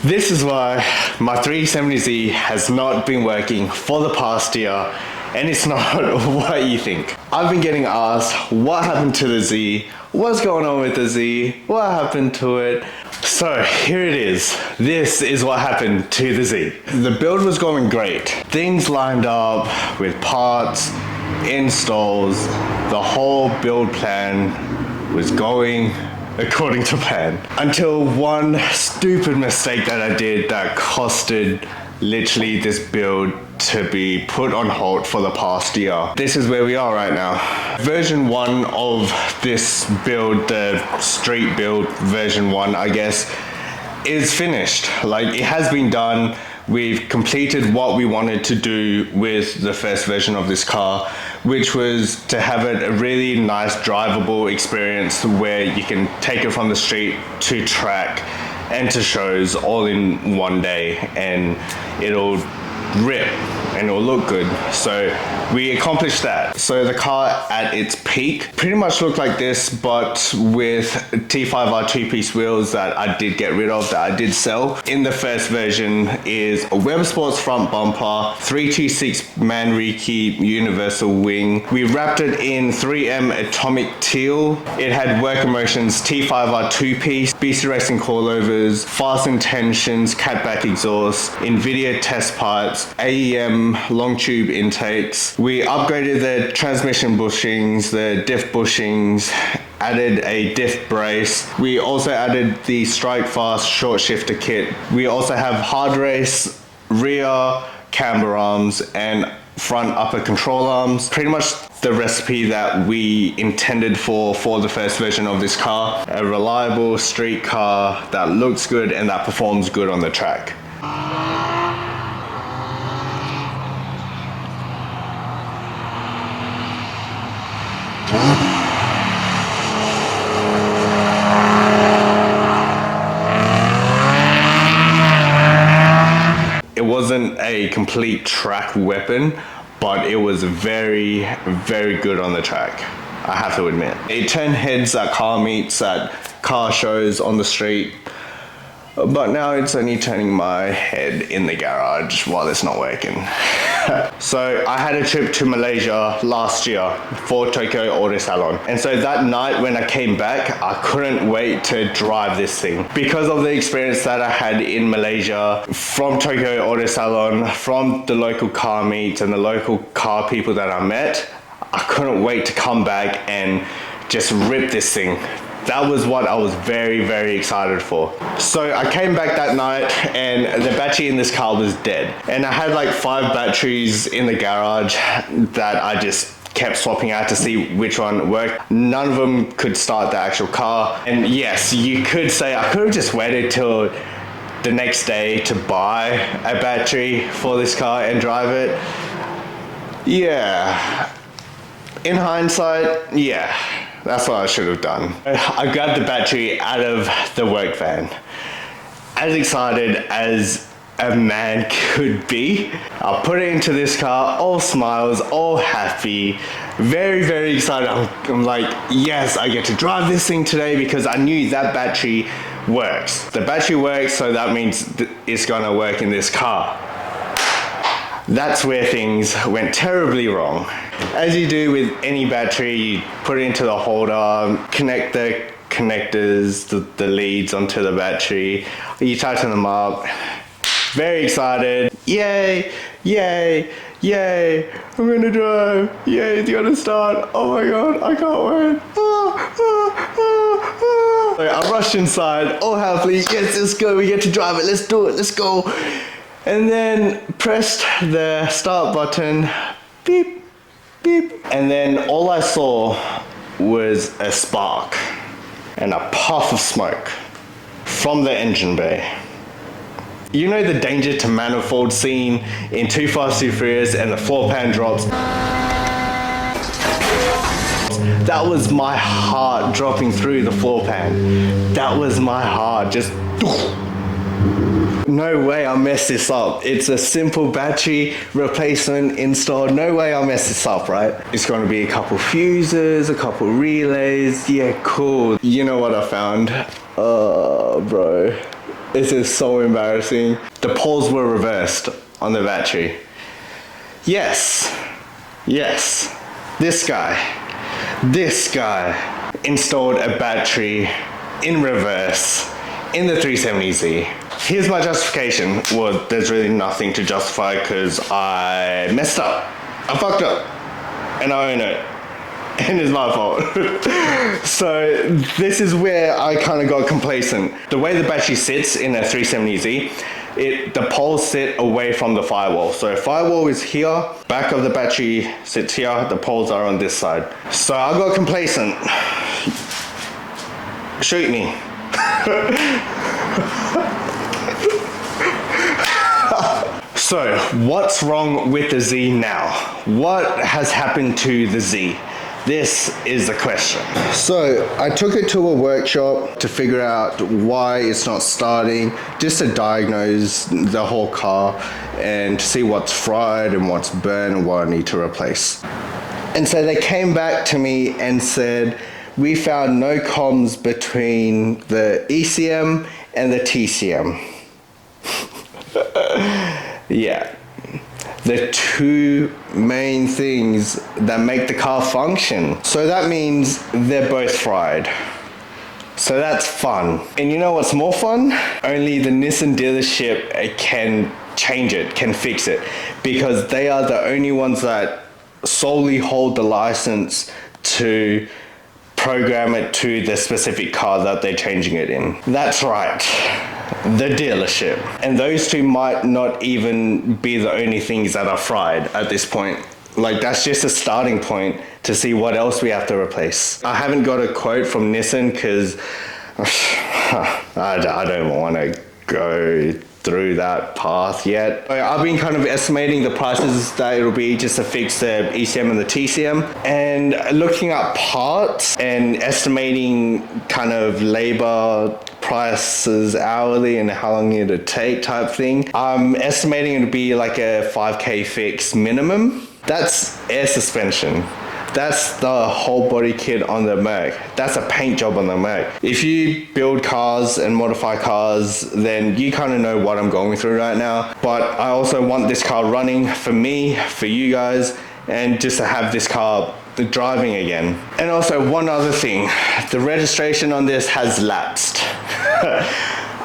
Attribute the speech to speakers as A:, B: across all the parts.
A: This is why my 370Z has not been working for the past year, and it's not what you think. I've been getting asked what happened to the Z, what's going on with the Z, what happened to it. So here it is. This is what happened to the Z. The build was going great. Things lined up with parts, installs, the whole build plan was going according to plan. Until one stupid mistake that I did that costed literally this build to be put on hold for the past year. This is where we are right now. Version 1 of this build, the street build version 1, I guess, is finished. Like, it has been done. We've completed what we wanted to do with the first version of this car, which was to have it a really nice drivable experience where you can take it from the street to track and to shows all in one day, and it'll rip and it'll look good. So we accomplished that. So the car at its peak pretty much looked like this, but with T5R two-piece wheels that I did get rid of, that I did sell. In the first version is a Weber Sports front bumper, 326 Manrique universal wing. We wrapped it in 3M atomic teal. It had Work Emotions T5R two-piece, BC Racing coilovers, fast intentions, catback exhaust, NVIDIA test parts, AEM long tube intakes. We upgraded the transmission bushings, the diff bushings, added a diff brace. We also added the Strike Fast short shifter kit. We also have hard race, rear camber arms, and front upper control arms. Pretty much the recipe that we intended for the first version of this car. A reliable street car that looks good and that performs good on the track. It wasn't a complete track weapon, but it was very, very good on the track, I have to admit. It turned heads at car meets, at car shows on the street, but now it's only turning my head in the garage while it's not working. So I had a trip to Malaysia last year for Tokyo Auto Salon. And so that night when I came back, I couldn't wait to drive this thing. Because of the experience that I had in Malaysia, from Tokyo Auto Salon, from the local car meets and the local car people that I met, I couldn't wait to come back and just rip this thing. That was what I was very, very excited for. So I came back that night and the battery in this car was dead. And I had like 5 batteries in the garage that I just kept swapping out to see which one worked. None of them could start the actual car. And yes, you could say I could have just waited till the next day to buy a battery for this car and drive it. Yeah, in hindsight, yeah. That's what I should have done. I grabbed the battery out of the work van. As excited as a man could be, I put it into this car, all smiles, all happy, very, very excited. I'm like, yes, I get to drive this thing today because I knew that battery works. The battery works, so that means it's gonna work in this car. That's where things went terribly wrong. As you do with any battery, you put it into the holder, connect the connectors, the leads onto the battery, you tighten them up. Very excited. Yay, yay, yay, I'm gonna drive. Yay, it's gonna start. Oh my God, I can't wait. So I rushed inside, all happily, yes, let's go, we get to drive it, let's do it, let's go. And then pressed the start button, beep, beep. And then all I saw was a spark and a puff of smoke from the engine bay. You know the danger to manifold scene in Too Fast, Too Furious and the floor pan drops? That was my heart dropping through the floor pan. That was my heart, just... No way I messed this up. It's a simple battery replacement install. No way I messed this up, right? It's going to be a couple fuses, a couple relays. Yeah, cool. You know what I found? Oh, bro. This is so embarrassing. The poles were reversed on the battery. Yes. This guy installed a battery in reverse in the 370Z. Here's my justification. Well, there's really nothing to justify because I messed up. I fucked up. And I own it. And it's my fault. So this is where I kind of got complacent. The way the battery sits in a 370Z, the poles sit away from the firewall. So firewall is here, back of the battery sits here, the poles are on this side. So I got complacent. Shoot me. So what's wrong with the Z now? What has happened to the Z? This is the question. So I took it to a workshop to figure out why it's not starting, just to diagnose the whole car and to see what's fried and what's burned and what I need to replace. And so they came back to me and said, we found no comms between the ECM and the TCM. Yeah. The two main things that make the car function. So that means they're both fried. So that's fun. And you know what's more fun? Only the Nissan dealership can change it, can fix it, because they are the only ones that solely hold the license to program it to the specific car that they're changing it in. That's right. The dealership. And those two might not even be the only things that are fried at this point. Like, that's just a starting point to see what else we have to replace. I haven't got a quote from Nissan because I don't want to go through that path yet. I've been kind of estimating the prices that it'll be just to fix the ECM and the TCM, and looking at parts and estimating kind of labor prices hourly and how long it'll take type thing. I'm estimating it'll be like a 5K fix minimum. That's air suspension. That's the whole body kit on the Merc. That's a paint job on the Merc. If you build cars and modify cars, then you kind of know what I'm going through right now. But I also want this car running for me, for you guys, and just to have this car driving again. And also one other thing, the registration on this has lapsed.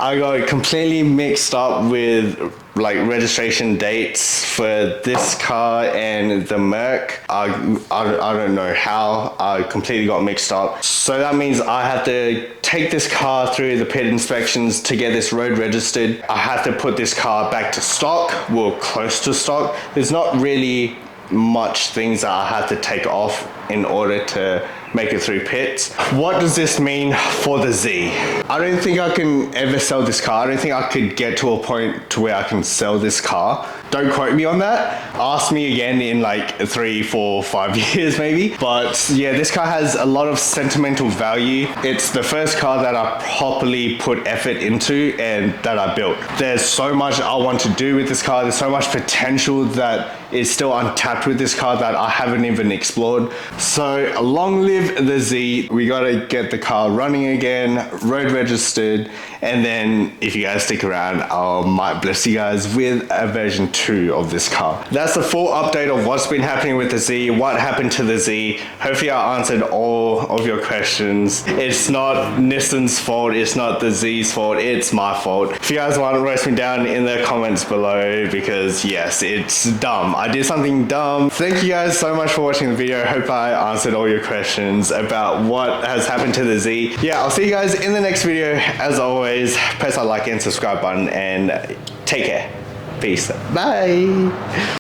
A: I got completely mixed up with like registration dates for this car and the Merc. I don't know how, I completely got mixed up. So that means I have to take this car through the pit inspections to get this road registered. I have to put this car back to stock, well, close to stock. There's not really much things that I have to take off in order to make it through pits. What does this mean for the Z? I don't think I can ever sell this car. I don't think I could get to a point to where I can sell this car. Don't quote me on that. Ask me again in like 3, 4, 5 years maybe. But yeah, this car has a lot of sentimental value. It's the first car that I properly put effort into and that I built. There's so much I want to do with this car. There's so much potential that is still untapped with this car that I haven't even explored. So long live the Z. We gotta get the car running again, road registered, and then if you guys stick around, I might bless you guys with a version 2 of this car. That's the full update of what's been happening with the Z, what happened to the Z. Hopefully I answered all of your questions. It's not Nissan's fault, it's not the Z's fault, it's my fault. If you guys want to roast me down in the comments below, because yes, it's dumb. I did something dumb. Thank you guys so much for watching the video. Hope I answered all your questions about what has happened to the Z. Yeah, I'll see you guys in the next video. As always, press that like and subscribe button and take care. Peace. Bye.